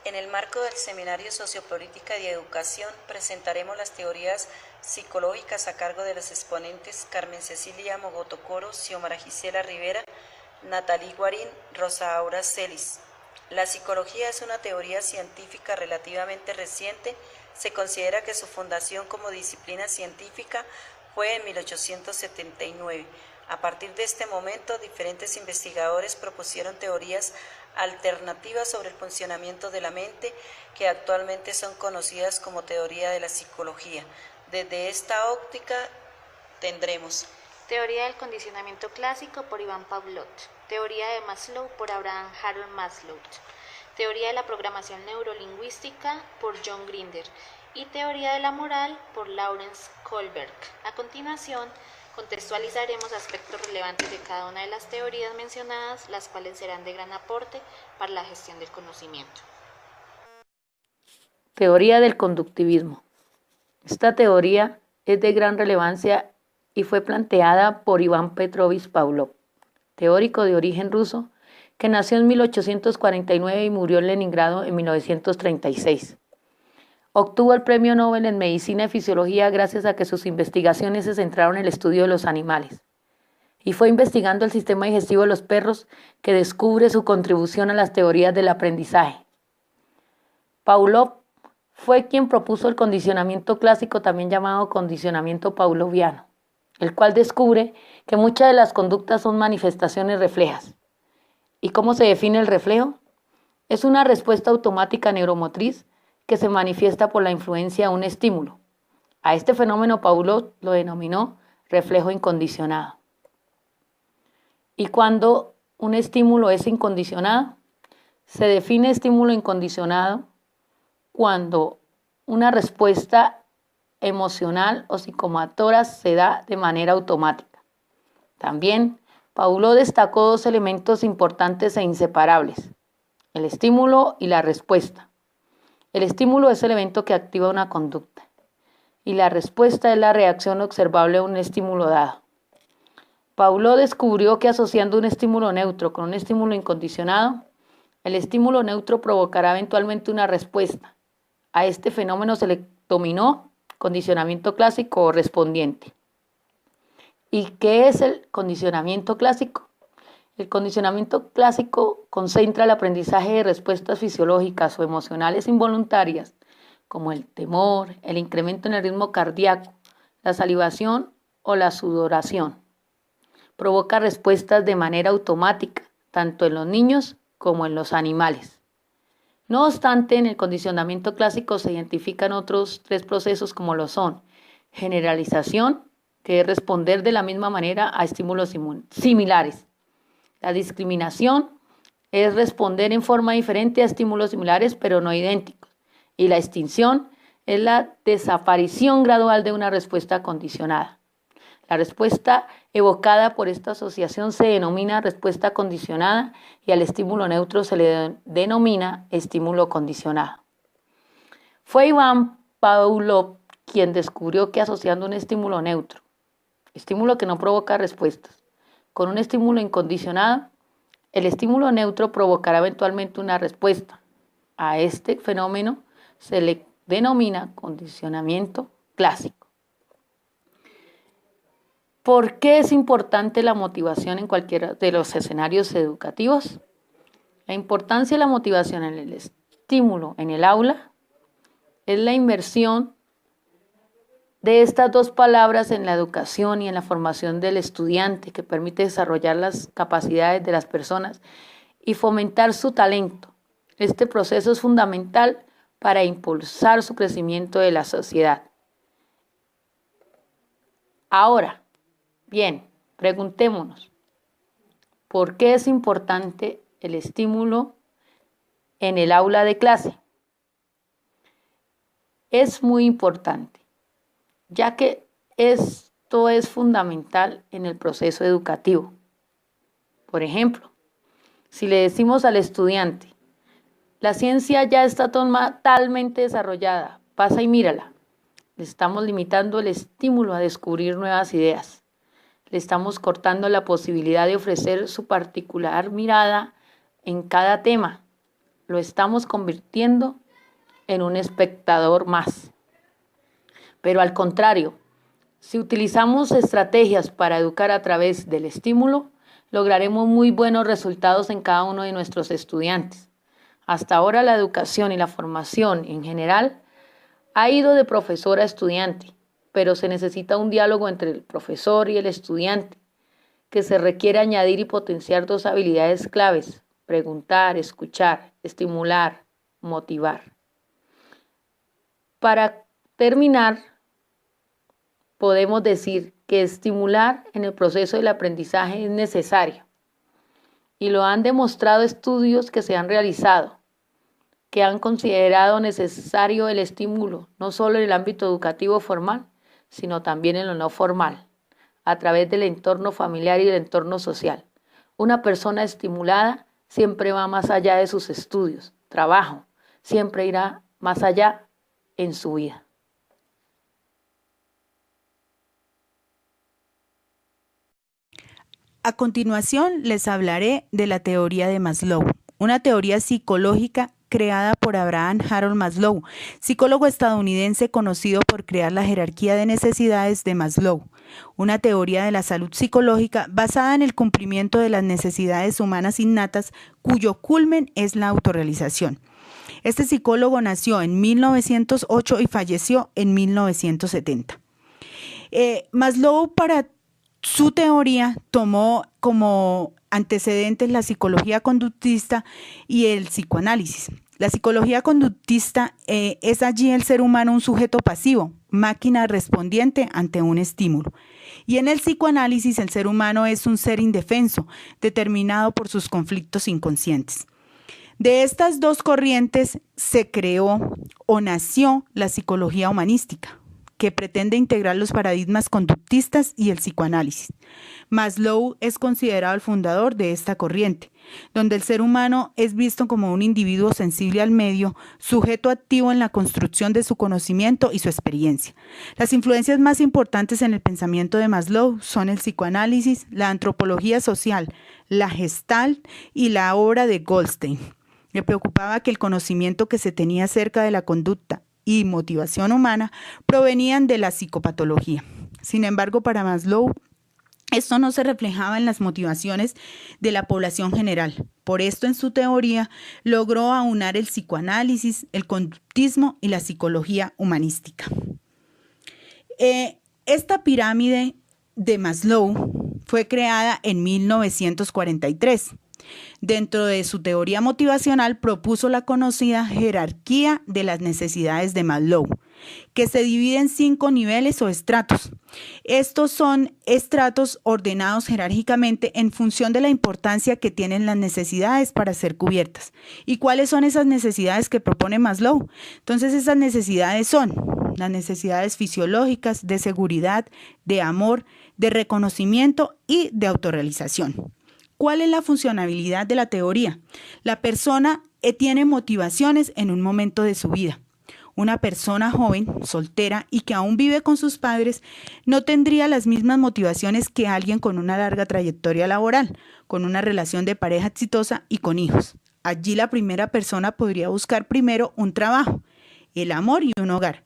En el marco del Seminario Sociopolítica y Educación presentaremos las teorías psicológicas a cargo de los exponentes Carmen Cecilia Mogotocoro, Xiomara Gisela Rivera, Natalí Guarín, Rosa Aura Celis. La psicología es una teoría científica relativamente reciente. Se considera que su fundación como disciplina científica fue en 1879. A partir de este momento, diferentes investigadores propusieron teorías alternativas sobre el funcionamiento de la mente, que actualmente son conocidas como teoría de la psicología. Desde esta óptica tendremos teoría del condicionamiento clásico por Iván Pavlov, teoría de Maslow por Abraham Harold Maslow, teoría de la programación neurolingüística por John Grinder y teoría de la moral por Lawrence Kohlberg. A continuación, contextualizaremos aspectos relevantes de cada una de las teorías mencionadas, las cuales serán de gran aporte para la gestión del conocimiento. Teoría del conductivismo. Esta teoría es de gran relevancia y fue planteada por Iván Petrovich Pavlov, teórico de origen ruso, que nació en 1849 y murió en Leningrado en 1936. Obtuvo el Premio Nobel en Medicina y Fisiología gracias a que sus investigaciones se centraron en el estudio de los animales. Y fue investigando el sistema digestivo de los perros que descubre su contribución a las teorías del aprendizaje. Pavlov fue quien propuso el condicionamiento clásico, también llamado condicionamiento pavloviano, el cual descubre que muchas de las conductas son manifestaciones reflejas. ¿Y cómo se define el reflejo? Es una respuesta automática neuromotriz que se manifiesta por la influencia de un estímulo. A este fenómeno Pavlov lo denominó reflejo incondicionado. ¿Y cuando un estímulo es incondicionado? Se define estímulo incondicionado cuando una respuesta emocional o psicomotora se da de manera automática. También Pavlov destacó dos elementos importantes e inseparables: el estímulo y la respuesta. El estímulo es el evento que activa una conducta y la respuesta es la reacción observable a un estímulo dado. Pavlov descubrió que asociando un estímulo neutro con un estímulo incondicionado, el estímulo neutro provocará eventualmente una respuesta. A este fenómeno se le denominó condicionamiento clásico o respondiente. ¿Y qué es el condicionamiento clásico? El condicionamiento clásico concentra el aprendizaje de respuestas fisiológicas o emocionales involuntarias, como el temor, el incremento en el ritmo cardíaco, la salivación o la sudoración. Provoca respuestas de manera automática, tanto en los niños como en los animales. No obstante, en el condicionamiento clásico se identifican otros tres procesos, como lo son generalización, que es responder de la misma manera a estímulos similares. La discriminación es responder en forma diferente a estímulos similares pero no idénticos. Y la extinción es la desaparición gradual de una respuesta condicionada. La respuesta evocada por esta asociación se denomina respuesta condicionada y al estímulo neutro se le denomina estímulo condicionado. Fue Iván Pavlov quien descubrió que asociando un estímulo neutro, estímulo que no provoca respuestas, con un estímulo incondicionado, el estímulo neutro provocará eventualmente una respuesta. A este fenómeno se le denomina condicionamiento clásico. ¿Por qué es importante la motivación en cualquiera de los escenarios educativos? La importancia de la motivación en el estímulo en el aula es la inversión de estas dos palabras en la educación y en la formación del estudiante, que permite desarrollar las capacidades de las personas y fomentar su talento. Este proceso es fundamental para impulsar su crecimiento de la sociedad. Ahora, bien, preguntémonos, ¿por qué es importante el estímulo en el aula de clase? Es muy importante, ya que esto es fundamental en el proceso educativo. Por ejemplo, si le decimos al estudiante, la ciencia ya está totalmente desarrollada, pasa y mírala, le estamos limitando el estímulo a descubrir nuevas ideas. Le estamos cortando la posibilidad de ofrecer su particular mirada en cada tema. lo estamos convirtiendo en un espectador más. Pero al contrario, si utilizamos estrategias para educar a través del estímulo, lograremos muy buenos resultados en cada uno de nuestros estudiantes. Hasta ahora la educación y la formación en general ha ido de profesor a estudiante, pero se necesita un diálogo entre el profesor y el estudiante, que se requiere añadir y potenciar dos habilidades claves: preguntar, escuchar, estimular, motivar. Para terminar, podemos decir que estimular en el proceso del aprendizaje es necesario, y lo han demostrado estudios que se han realizado, que han considerado necesario el estímulo, no solo en el ámbito educativo formal, sino también en lo no formal, a través del entorno familiar y del entorno social. Una persona estimulada siempre va más allá de sus estudios, trabajo, siempre irá más allá en su vida. A continuación les hablaré de la teoría de Maslow, una teoría psicológica creada por Abraham Harold Maslow, psicólogo estadounidense conocido por crear la jerarquía de necesidades de Maslow, una teoría de la salud psicológica basada en el cumplimiento de las necesidades humanas innatas, cuyo culmen es la autorrealización. Este psicólogo nació en 1908 y falleció en 1970. Maslow, para su teoría, tomó como antecedentes la psicología conductista y el psicoanálisis. La psicología conductista es allí el ser humano un sujeto pasivo, máquina respondiente ante un estímulo. Y en el psicoanálisis el ser humano es un ser indefenso, determinado por sus conflictos inconscientes. De estas dos corrientes se creó o nació la psicología humanística, que pretende integrar los paradigmas conductistas y el psicoanálisis. Maslow es considerado el fundador de esta corriente, donde el ser humano es visto como un individuo sensible al medio, sujeto activo en la construcción de su conocimiento y su experiencia. Las influencias más importantes en el pensamiento de Maslow son el psicoanálisis, la antropología social, la Gestalt y la obra de Goldstein. Le preocupaba que el conocimiento que se tenía acerca de la conducta y motivación humana provenían de la psicopatología. Sin embargo, para Maslow, esto no se reflejaba en las motivaciones de la población general. Por esto, en su teoría, logró aunar el psicoanálisis, el conductismo y la psicología humanística. Esta pirámide de Maslow fue creada en 1943. Dentro de su teoría motivacional propuso la conocida jerarquía de las necesidades de Maslow, que se divide en 5 niveles o estratos. Estos son estratos ordenados jerárquicamente en función de la importancia que tienen las necesidades para ser cubiertas. ¿Y cuáles son esas necesidades que propone Maslow? Entonces, esas necesidades son las necesidades fisiológicas, de seguridad, de amor, de reconocimiento y de autorrealización. ¿Cuál es la funcionalidad de la teoría? La persona tiene motivaciones en un momento de su vida. Una persona joven, soltera y que aún vive con sus padres no tendría las mismas motivaciones que alguien con una larga trayectoria laboral, con una relación de pareja exitosa y con hijos. Allí la primera persona podría buscar primero un trabajo, el amor y un hogar.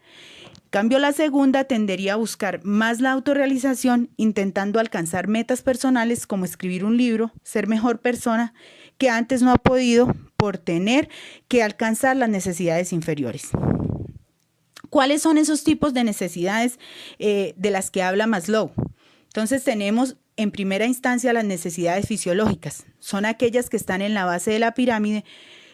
En cambio, la segunda tendería a buscar más la autorrealización, intentando alcanzar metas personales como escribir un libro, ser mejor persona, que antes no ha podido por tener que alcanzar las necesidades inferiores. ¿Cuáles son esos tipos de necesidades de las que habla Maslow? Entonces tenemos en primera instancia las necesidades fisiológicas. Son aquellas que están en la base de la pirámide,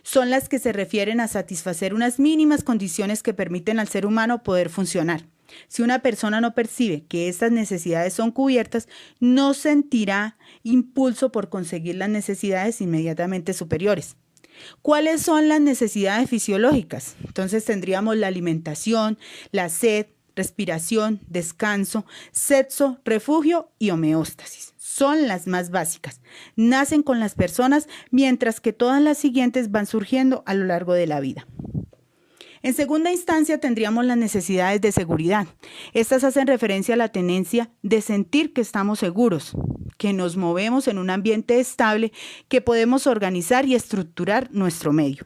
son las que se refieren a satisfacer unas mínimas condiciones que permiten al ser humano poder funcionar. Si una persona no percibe que estas necesidades son cubiertas, no sentirá impulso por conseguir las necesidades inmediatamente superiores. ¿Cuáles son las necesidades fisiológicas? Entonces tendríamos la alimentación, la sed, respiración, descanso, sexo, refugio y homeostasis. Son las más básicas. Nacen con las personas, mientras que todas las siguientes van surgiendo a lo largo de la vida. En segunda instancia tendríamos las necesidades de seguridad. Estas hacen referencia a la tenencia de sentir que estamos seguros, que nos movemos en un ambiente estable, que podemos organizar y estructurar nuestro medio.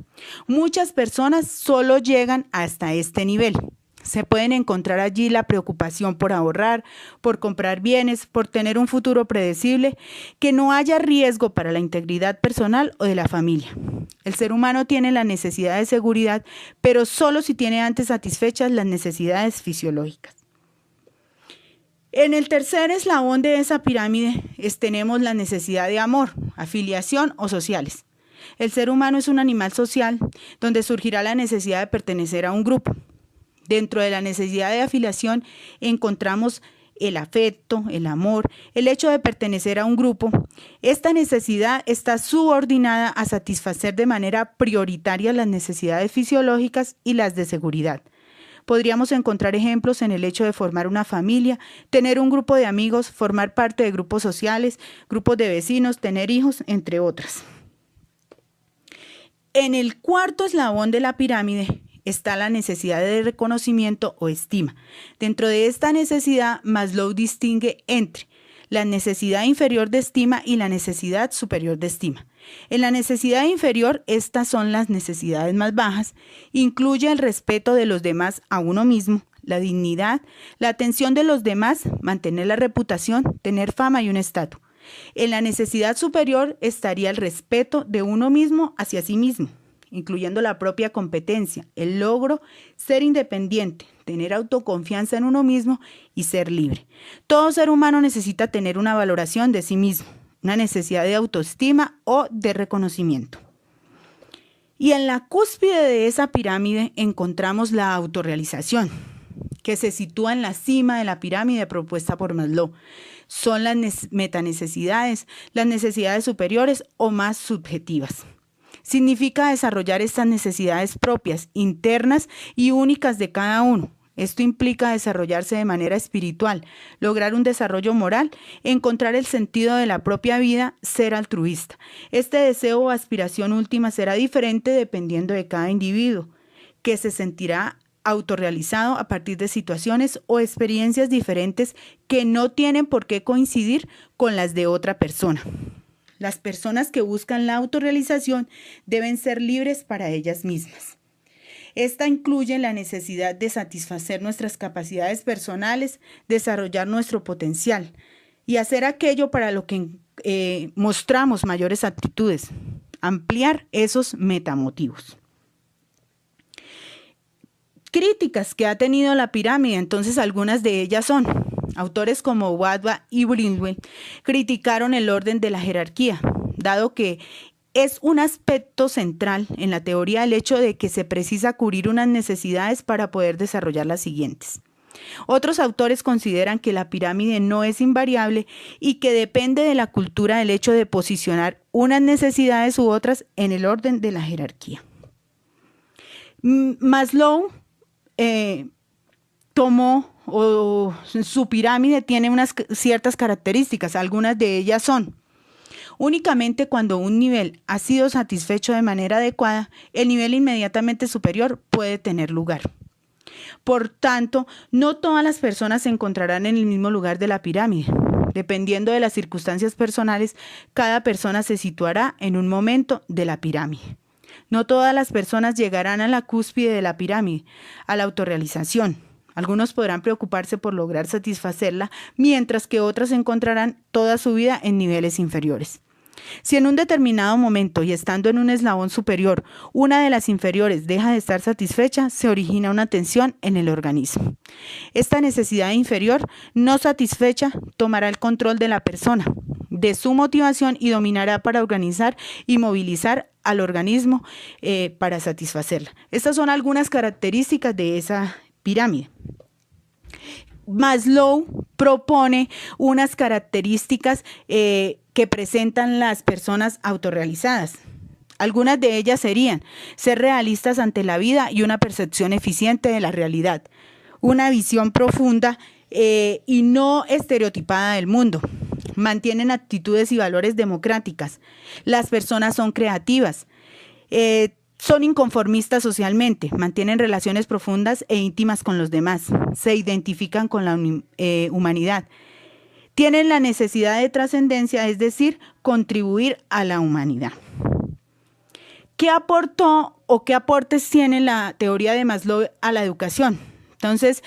Muchas personas solo llegan hasta este nivel. Se pueden encontrar allí la preocupación por ahorrar, por comprar bienes, por tener un futuro predecible, que no haya riesgo para la integridad personal o de la familia. El ser humano tiene la necesidad de seguridad, pero solo si tiene antes satisfechas las necesidades fisiológicas. En el tercer eslabón de esa pirámide tenemos la necesidad de amor, afiliación o sociales. El ser humano es un animal social donde surgirá la necesidad de pertenecer a un grupo. Dentro de la necesidad de afiliación encontramos el afecto, el amor, el hecho de pertenecer a un grupo. Esta necesidad está subordinada a satisfacer de manera prioritaria las necesidades fisiológicas y las de seguridad. Podríamos encontrar ejemplos en el hecho de formar una familia, tener un grupo de amigos, formar parte de grupos sociales, grupos de vecinos, tener hijos, entre otras. En el cuarto eslabón de la pirámide está la necesidad de reconocimiento o estima. Dentro de esta necesidad, Maslow distingue entre la necesidad inferior de estima y la necesidad superior de estima. En la necesidad inferior, estas son las necesidades más bajas, incluye el respeto de los demás a uno mismo, la dignidad, la atención de los demás, mantener la reputación, tener fama y un estatus. En la necesidad superior estaría el respeto de uno mismo hacia sí mismo, incluyendo la propia competencia, el logro, ser independiente, tener autoconfianza en uno mismo y ser libre. Todo ser humano necesita tener una valoración de sí mismo, una necesidad de autoestima o de reconocimiento. Y en la cúspide de esa pirámide encontramos la autorrealización, que se sitúa en la cima de la pirámide propuesta por Maslow. Son las metanecesidades, las necesidades superiores o más subjetivas. Significa desarrollar estas necesidades propias, internas y únicas de cada uno. Esto implica desarrollarse de manera espiritual, lograr un desarrollo moral, encontrar el sentido de la propia vida, ser altruista. Este deseo o aspiración última será diferente dependiendo de cada individuo, que se sentirá autorrealizado a partir de situaciones o experiencias diferentes que no tienen por qué coincidir con las de otra persona. Las personas que buscan la autorrealización deben ser libres para ellas mismas. Esta incluye la necesidad de satisfacer nuestras capacidades personales, desarrollar nuestro potencial y hacer aquello para lo que mostramos mayores aptitudes, ampliar esos metamotivos. Críticas que ha tenido la pirámide, entonces algunas de ellas son: autores como Wadhwa y Bridwell criticaron el orden de la jerarquía, dado que es un aspecto central en la teoría el hecho de que se precisa cubrir unas necesidades para poder desarrollar las siguientes. Otros autores consideran que la pirámide no es invariable y que depende de la cultura el hecho de posicionar unas necesidades u otras en el orden de la jerarquía. Maslow su pirámide tiene unas ciertas características, algunas de ellas son: únicamente cuando un nivel ha sido satisfecho de manera adecuada, el nivel inmediatamente superior puede tener lugar. Por tanto, no todas las personas se encontrarán en el mismo lugar de la pirámide. Dependiendo de las circunstancias personales, cada persona se situará en un momento de la pirámide. No todas las personas llegarán a la cúspide de la pirámide, a la autorrealización. Algunos podrán preocuparse por lograr satisfacerla, mientras que otros encontrarán toda su vida en niveles inferiores. Si en un determinado momento y estando en un eslabón superior, una de las inferiores deja de estar satisfecha, se origina una tensión en el organismo. Esta necesidad inferior no satisfecha tomará el control de la persona, de su motivación y dominará para organizar y movilizar al organismo para satisfacerla. Estas son algunas características de esa pirámide. Maslow propone unas características que presentan las personas autorrealizadas. Algunas de ellas serían ser realistas ante la vida y una percepción eficiente de la realidad, una visión profunda y no estereotipada del mundo. Mantienen actitudes y valores democráticas. Las personas son creativas. Son inconformistas socialmente, mantienen relaciones profundas e íntimas con los demás, se identifican con la humanidad. Tienen la necesidad de trascendencia, es decir, contribuir a la humanidad. ¿Qué aportó o qué aportes tiene la teoría de Maslow a la educación? Entonces,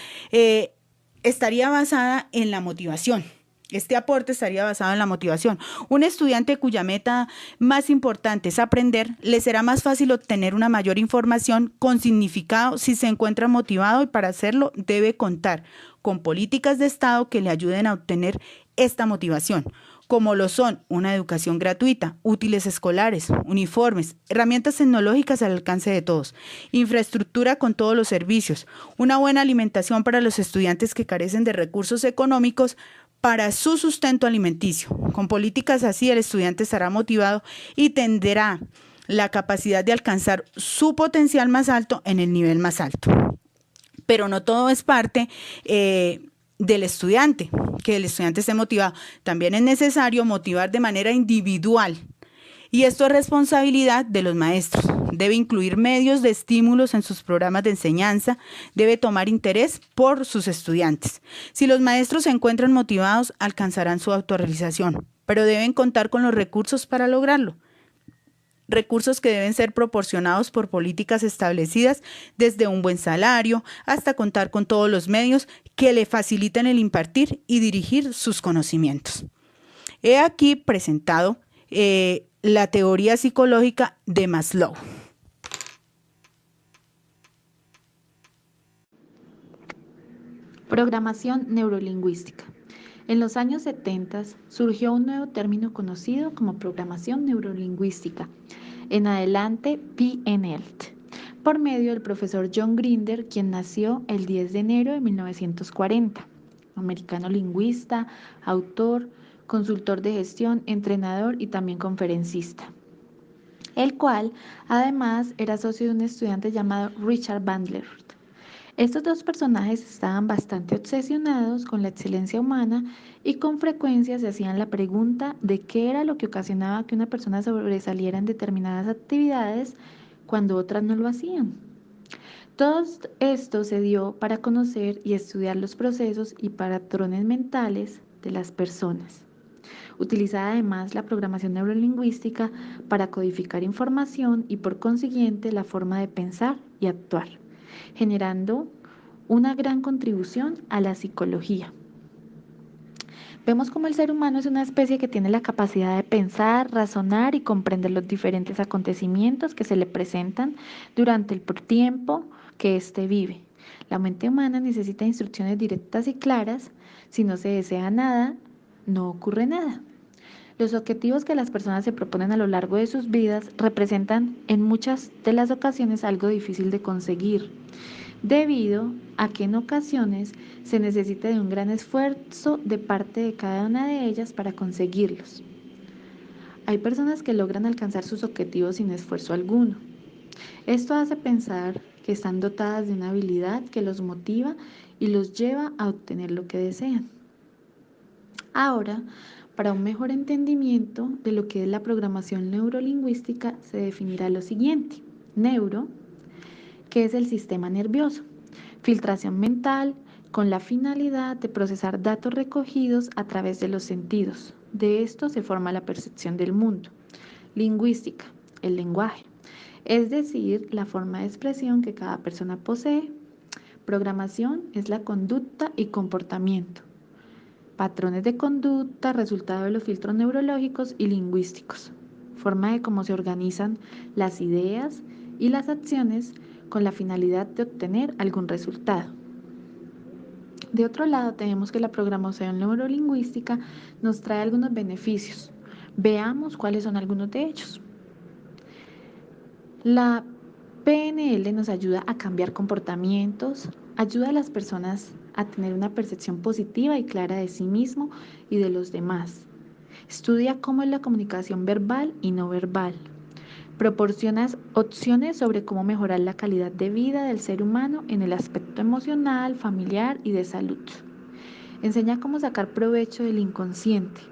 estaría basada en la motivación. Este aporte estaría basado en la motivación. Un estudiante cuya meta más importante es aprender, le será más fácil obtener una mayor información con significado si se encuentra motivado, y para hacerlo debe contar con políticas de Estado que le ayuden a obtener esta motivación, como lo son una educación gratuita, útiles escolares, uniformes, herramientas tecnológicas al alcance de todos, infraestructura con todos los servicios, una buena alimentación para los estudiantes que carecen de recursos económicos para su sustento alimenticio. Con políticas así, el estudiante estará motivado y tendrá la capacidad de alcanzar su potencial más alto en el nivel más alto. Pero no todo es parte del estudiante, que el estudiante esté motivado. También es necesario motivar de manera individual, y esto es responsabilidad de los maestros. Debe incluir medios de estímulos en sus programas de enseñanza, debe tomar interés por sus estudiantes. Si los maestros se encuentran motivados, alcanzarán su autorrealización, pero deben contar con los recursos para lograrlo. Recursos que deben ser proporcionados por políticas establecidas, desde un buen salario hasta contar con todos los medios que le faciliten el impartir y dirigir sus conocimientos. He aquí presentado la teoría psicológica de Maslow. Programación neurolingüística. En los años 70 surgió un nuevo término conocido como programación neurolingüística, en adelante PNL, por medio del profesor John Grinder, quien nació el 10 de enero de 1940, americano lingüista, autor, consultor de gestión, entrenador y también conferencista, el cual además era socio de un estudiante llamado Richard Bandler. Estos dos personajes estaban bastante obsesionados con la excelencia humana y con frecuencia se hacían la pregunta de qué era lo que ocasionaba que una persona sobresaliera en determinadas actividades cuando otras no lo hacían. Todo esto se dio para conocer y estudiar los procesos y patrones mentales de las personas. Utilizaba además la programación neurolingüística para codificar información y por consiguiente la forma de pensar y actuar, generando una gran contribución a la psicología. Vemos cómo el ser humano es una especie que tiene la capacidad de pensar, razonar y comprender los diferentes acontecimientos que se le presentan durante el tiempo que éste vive. La mente humana necesita instrucciones directas y claras. Si no se desea nada, no ocurre nada. Los objetivos que las personas se proponen a lo largo de sus vidas representan en muchas de las ocasiones algo difícil de conseguir, debido a que en ocasiones se necesita de un gran esfuerzo de parte de cada una de ellas para conseguirlos. Hay personas que logran alcanzar sus objetivos sin esfuerzo alguno. Esto hace pensar que están dotadas de una habilidad que los motiva y los lleva a obtener lo que desean. Ahora, para un mejor entendimiento de lo que es la programación neurolingüística, se definirá lo siguiente. Neuro, que es el sistema nervioso. Filtración mental con la finalidad de procesar datos recogidos a través de los sentidos. De esto se forma la percepción del mundo. Lingüística, el lenguaje, es decir, la forma de expresión que cada persona posee. Programación es la conducta y comportamiento. Patrones de conducta, resultado de los filtros neurológicos y lingüísticos. Forma de cómo se organizan las ideas y las acciones con la finalidad de obtener algún resultado. De otro lado, tenemos que la programación neurolingüística nos trae algunos beneficios. Veamos cuáles son algunos de ellos. La PNL nos ayuda a cambiar comportamientos, ayuda a las personas a tener una percepción positiva y clara de sí mismo y de los demás. Estudia cómo es la comunicación verbal y no verbal. Proporciona opciones sobre cómo mejorar la calidad de vida del ser humano en el aspecto emocional, familiar y de salud. Enseña cómo sacar provecho del inconsciente.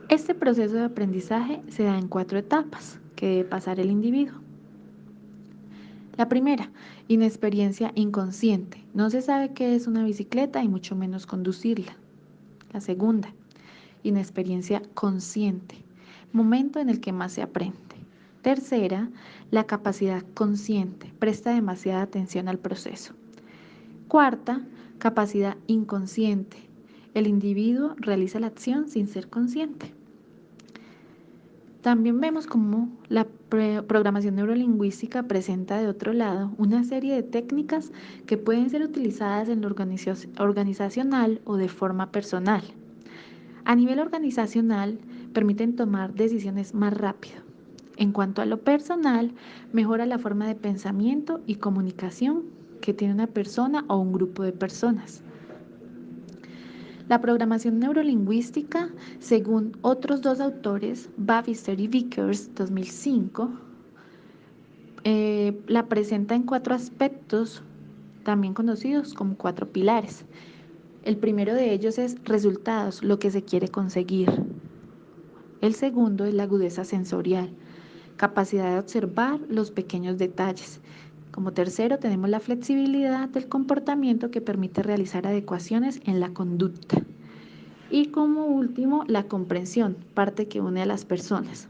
Este proceso de aprendizaje se da en 4 etapas que debe pasar el individuo. La primera, inexperiencia inconsciente. No se sabe qué es una bicicleta y mucho menos conducirla. La segunda, inexperiencia consciente. Momento en el que más se aprende. Tercera, la capacidad consciente. Presta demasiada atención al proceso. Cuarta, capacidad inconsciente. El individuo realiza la acción sin ser consciente. También vemos cómo la programación neurolingüística presenta de otro lado una serie de técnicas que pueden ser utilizadas en lo organizacional o de forma personal. A nivel organizacional, permiten tomar decisiones más rápido. En cuanto a lo personal, mejora la forma de pensamiento y comunicación que tiene una persona o un grupo de personas. La programación neurolingüística, según otros dos autores, Bavister y Vickers, 2005, la presenta en 4 aspectos, también conocidos como 4 pilares. El primero de ellos es resultados, lo que se quiere conseguir. El segundo es la agudeza sensorial, capacidad de observar los pequeños detalles. Como tercero tenemos la flexibilidad del comportamiento que permite realizar adecuaciones en la conducta. Y como último, la comprensión, parte que une a las personas.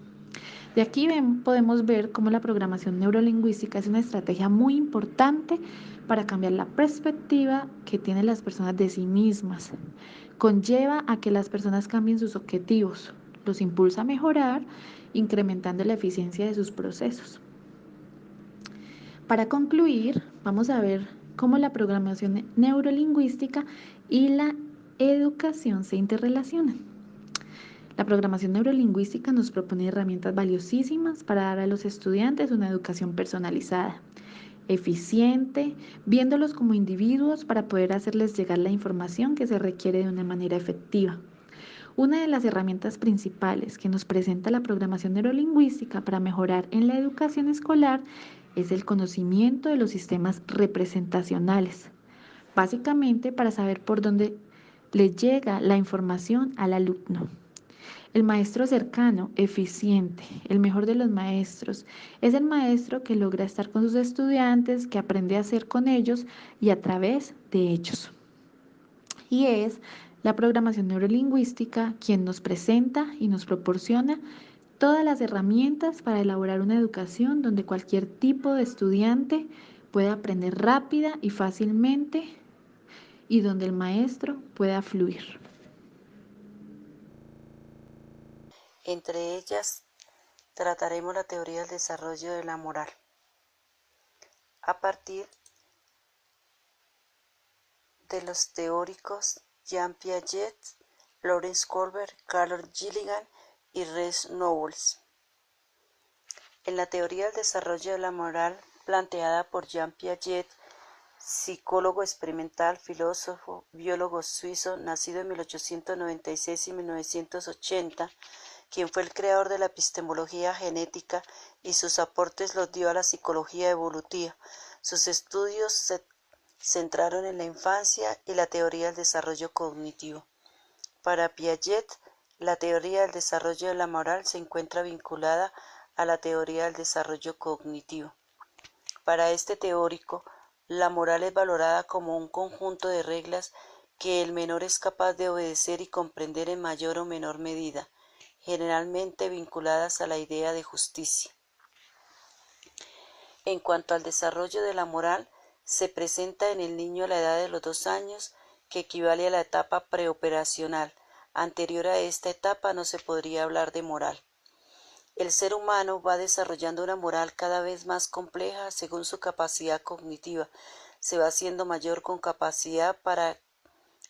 De aquí podemos ver cómo la programación neurolingüística es una estrategia muy importante para cambiar la perspectiva que tienen las personas de sí mismas. Conlleva a que las personas cambien sus objetivos, los impulsa a mejorar, incrementando la eficiencia de sus procesos. Para concluir, vamos a ver cómo la programación neurolingüística y la educación se interrelacionan. La programación neurolingüística nos propone herramientas valiosísimas para dar a los estudiantes una educación personalizada, eficiente, viéndolos como individuos para poder hacerles llegar la información que se requiere de una manera efectiva. Una de las herramientas principales que nos presenta la programación neurolingüística para mejorar en la educación escolar es el conocimiento de los sistemas representacionales, básicamente para saber por dónde le llega la información al alumno. El maestro cercano, eficiente, el mejor de los maestros, es el maestro que logra estar con sus estudiantes, que aprende a hacer con ellos y a través de ellos. Y es la programación neurolingüística quien nos presenta y nos proporciona todas las herramientas para elaborar una educación donde cualquier tipo de estudiante pueda aprender rápida y fácilmente y donde el maestro pueda fluir. Entre ellas, trataremos la teoría del desarrollo de la moral. A partir de los teóricos Jean Piaget, Lawrence Kohlberg, Carol Gilligan y Rees Knowles. En la teoría del desarrollo de la moral planteada por Jean Piaget, psicólogo experimental, filósofo, biólogo suizo, nacido en 1896 y 1980, quien fue el creador de la epistemología genética y sus aportes los dio a la psicología evolutiva. Sus estudios se centraron en la infancia y la teoría del desarrollo cognitivo. Para Piaget, la teoría del desarrollo de la moral se encuentra vinculada a la teoría del desarrollo cognitivo. Para este teórico, la moral es valorada como un conjunto de reglas que el menor es capaz de obedecer y comprender en mayor o menor medida, generalmente vinculadas a la idea de justicia. En cuanto al desarrollo de la moral, se presenta en el niño a la edad de los 2 años, que equivale a la etapa preoperacional. Anterior a esta etapa no se podría hablar de moral. El ser humano va desarrollando una moral cada vez más compleja según su capacidad cognitiva. Se va haciendo mayor con capacidad para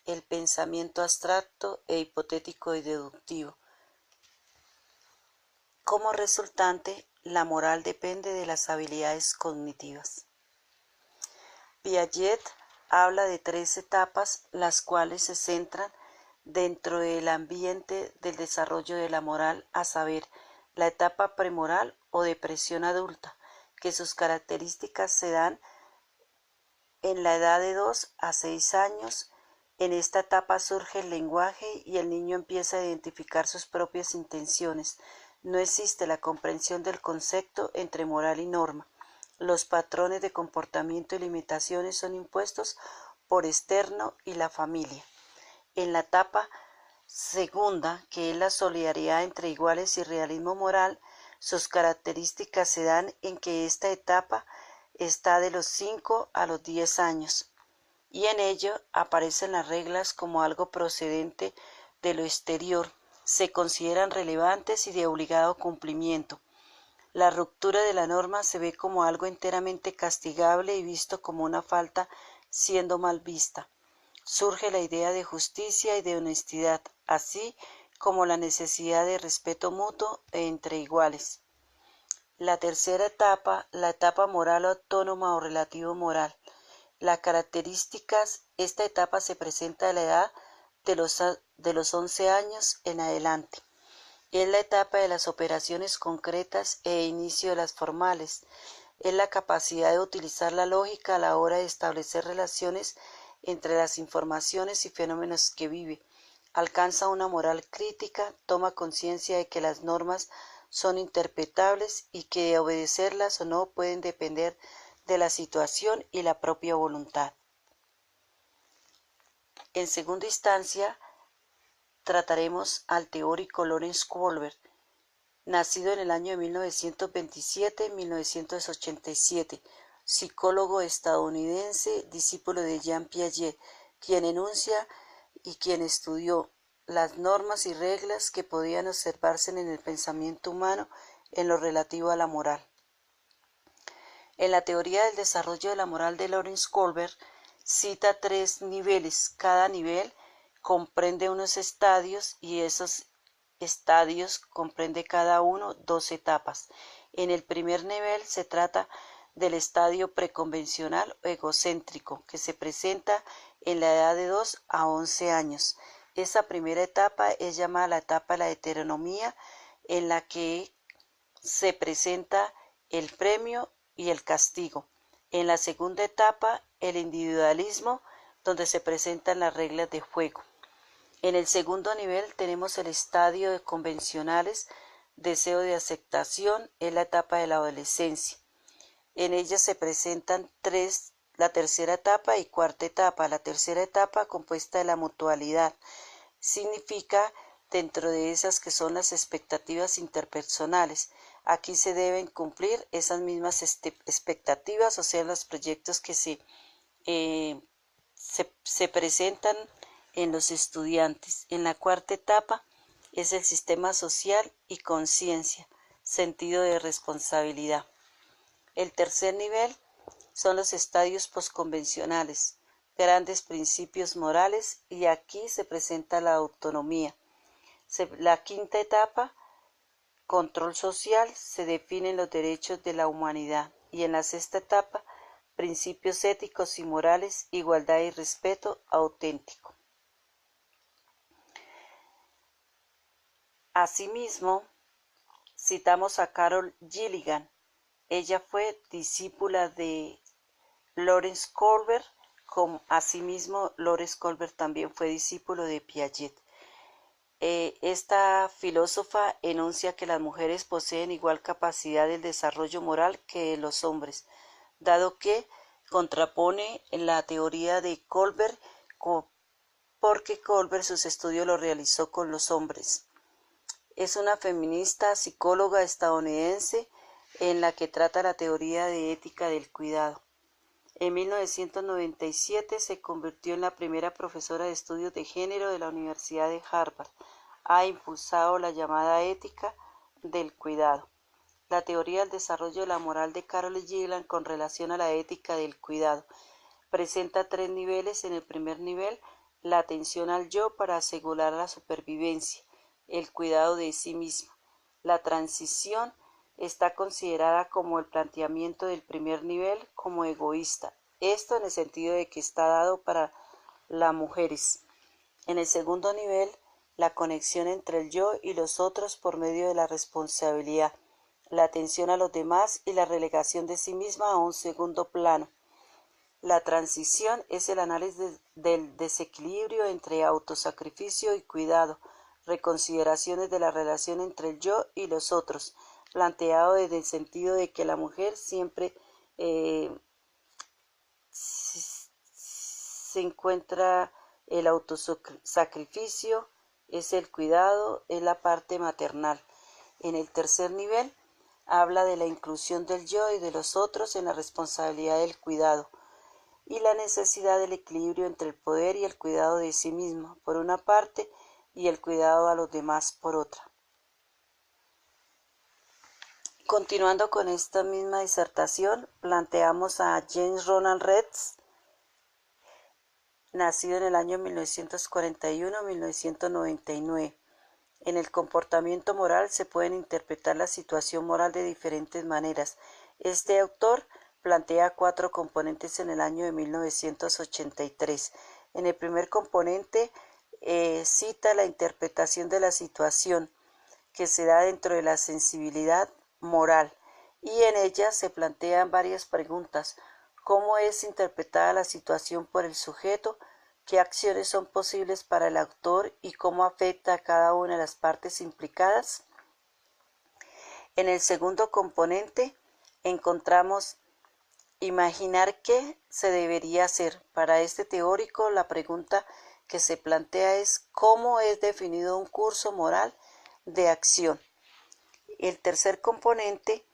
el pensamiento abstracto e hipotético y deductivo. Como resultante, la moral depende de las habilidades cognitivas. Piaget habla de 3 etapas, las cuales se centran dentro del ambiente del desarrollo de la moral, a saber, la etapa premoral o depresión adulta, que sus características se dan en la edad de 2 a 6 años. En esta etapa surge el lenguaje y el niño empieza a identificar sus propias intenciones. No existe la comprensión del concepto entre moral y norma. Los patrones de comportamiento y limitaciones son impuestos por externo y la familia. En la etapa segunda, que es la solidaridad entre iguales y realismo moral, sus características se dan en que esta etapa está de los 5 a los 10 años, y en ello aparecen las reglas como algo procedente de lo exterior, se consideran relevantes y de obligado cumplimiento. La ruptura de la norma se ve como algo enteramente castigable y visto como una falta siendo mal vista. Surge la idea de justicia y de honestidad, así como la necesidad de respeto mutuo entre iguales. La tercera etapa, la etapa moral autónoma o relativo moral. Las características, esta etapa se presenta a la edad de los 11 años en adelante. Es la etapa de las operaciones concretas e inicio de las formales. Es la capacidad de utilizar la lógica a la hora de establecer relaciones entre las informaciones y fenómenos que vive. Alcanza una moral crítica, toma conciencia de que las normas son interpretables y que de obedecerlas o no pueden depender de la situación y la propia voluntad. En segunda instancia, trataremos al teórico Lawrence Kohlberg, nacido en el año de 1927-1987, psicólogo estadounidense, discípulo de Jean Piaget, quien enuncia y quien estudió las normas y reglas que podían observarse en el pensamiento humano en lo relativo a la moral. En la teoría del desarrollo de la moral de Lawrence Kohlberg cita 3 niveles. Cada nivel comprende unos estadios y esos estadios comprende cada uno 2 etapas. En el primer nivel se trata del estadio preconvencional o egocéntrico, que se presenta en la edad de 2 a 11 años. Esa primera etapa es llamada la etapa de la heteronomía, en la que se presenta el premio y el castigo. En la segunda etapa, el individualismo, donde se presentan las reglas de juego. En el segundo nivel tenemos el estadio de convencionales, deseo de aceptación, es la etapa de la adolescencia. En ella se presentan 3, la tercera etapa y cuarta etapa. La tercera etapa, compuesta de la mutualidad, significa dentro de esas que son las expectativas interpersonales. Aquí se deben cumplir esas mismas expectativas, o sea, los proyectos que se presentan en los estudiantes. En la cuarta etapa es el sistema social y conciencia, sentido de responsabilidad. El tercer nivel son los estadios posconvencionales, grandes principios morales, y aquí se presenta la autonomía. La quinta etapa, control social, se definen los derechos de la humanidad, y en la sexta etapa, principios éticos y morales, igualdad y respeto auténtico. Asimismo, citamos a Carol Gilligan. Ella fue discípula de Lawrence Kohlberg, como asimismo Lawrence Kohlberg también fue discípulo de Piaget. Esta filósofa enuncia que las mujeres poseen igual capacidad del desarrollo moral que los hombres, dado que contrapone la teoría de Kohlberg, porque Kohlberg sus estudios los realizó con los hombres. Es una feminista psicóloga estadounidense en la que trata la teoría de ética del cuidado. En 1997 se convirtió en la primera profesora de estudios de género de la Universidad de Harvard. Ha impulsado la llamada ética del cuidado. La teoría del desarrollo de la moral de Carol Gilligan con relación a la ética del cuidado presenta 3 niveles. En el primer nivel, la atención al yo para asegurar la supervivencia, el cuidado de sí mismo. La transición está considerada como el planteamiento del primer nivel como egoísta, esto en el sentido de que está dado para las mujeres. En el segundo nivel, la conexión entre el yo y los otros por medio de la responsabilidad, la atención a los demás y la relegación de sí misma a un segundo plano. La transición es el análisis del desequilibrio entre autosacrificio y cuidado, reconsideraciones de la relación entre el yo y los otros, planteado desde el sentido de que la mujer siempre Se encuentra el autosacrificio, es el cuidado, es la parte maternal. En el tercer nivel habla de la inclusión del yo y de los otros en la responsabilidad del cuidado y la necesidad del equilibrio entre el poder y el cuidado de sí mismo, por una parte, y el cuidado a los demás, por otra. Continuando con esta misma disertación, planteamos a James Ronald Reeds, nacido en el año 1941-1999. En el comportamiento moral se pueden interpretar la situación moral de diferentes maneras. Este autor plantea 4 componentes en el año de 1983. En el primer componente cita la interpretación de la situación que se da dentro de la sensibilidad moral y en ella se plantean varias preguntas. ¿Cómo es interpretada la situación por el sujeto? ¿Qué acciones son posibles para el autor y cómo afecta a cada una de las partes implicadas? En el segundo componente encontramos imaginar qué se debería hacer. Para este teórico, la pregunta que se plantea es ¿cómo es definido un curso moral de acción? El tercer componente,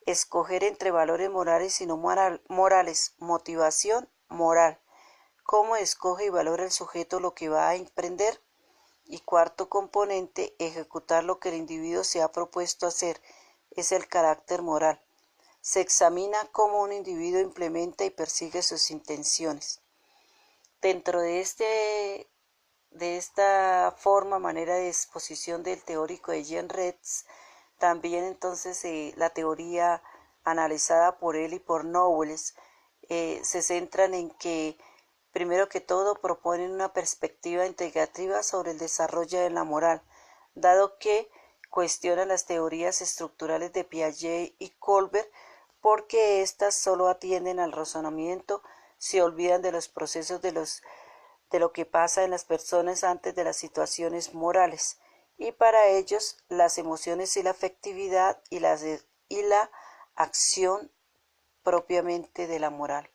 escoger entre valores morales y no morales, motivación moral. ¿Cómo escoge y valora el sujeto lo que va a emprender? Y cuarto componente, ejecutar lo que el individuo se ha propuesto hacer, es el carácter moral. Se examina cómo un individuo implementa y persigue sus intenciones. Dentro de esta manera de exposición del teórico de James Reeds, también entonces la teoría analizada por él y por Knowles se centran en que, primero que todo, proponen una perspectiva integrativa sobre el desarrollo de la moral, dado que cuestionan las teorías estructurales de Piaget y Colbert, porque éstas solo atienden al razonamiento, se olvidan de los procesos de lo que pasa en las personas antes de las situaciones morales, y para ellos las emociones y la afectividad y la acción propiamente de la moral.